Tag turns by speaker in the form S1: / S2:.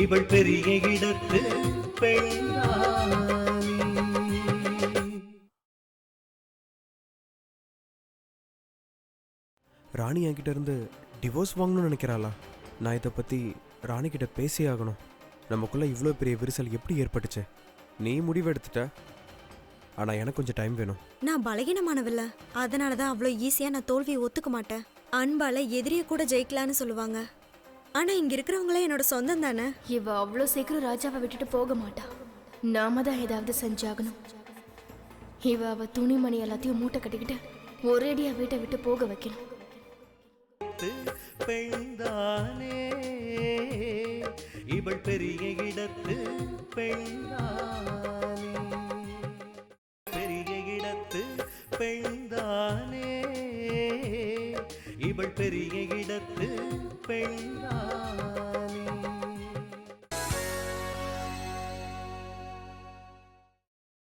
S1: இவள் பெரிய இடத்து பெண்ணானே.
S2: ராணி என்கிட்ட இருந்து டிவோர்ஸ் வாங்கணும்னு நினைக்கிறாளா? நான் இதை பற்றி ராணிக்கிட்ட பேசியே ஆகணும். நமக்குள்ளே இவ்வளோ பெரிய விரிசல் எப்படி ஏற்பட்டுச்சு? நீ முடிவு எடுத்துட்ட, ஆனால் எனக்கு கொஞ்சம் டைம் வேணும்.
S3: நான் பலகீனமானவில்ல, அதனால தான் அவ்வளோ ஈஸியாக நான் தோல்வியை ஒத்துக்க மாட்டேன். அன்பால எதிரியை கூட ஜெயிக்கலான்னு சொல்லுவாங்க. ஆனால் இங்கே இருக்கிறவங்களே என்னோட சொந்தம் தானே.
S4: இவ அவ்வளோ சீக்கிரம் ராஜாவை விட்டுட்டு போக மாட்டா. நாம தான் ஏதாவது செஞ்சாகணும். அவ துணிமணி எல்லாத்தையும் மூட்டை கட்டிக்கிட்டு ஒரேடியா வீட்டை விட்டு போக வைக்கணும்.
S1: பெண்தானே இவள் பெரிய இடத்து பெண்தானே, பெரிய இடத்து பெண்தானே இவள் பெரிய இடத்து பெண்தானே.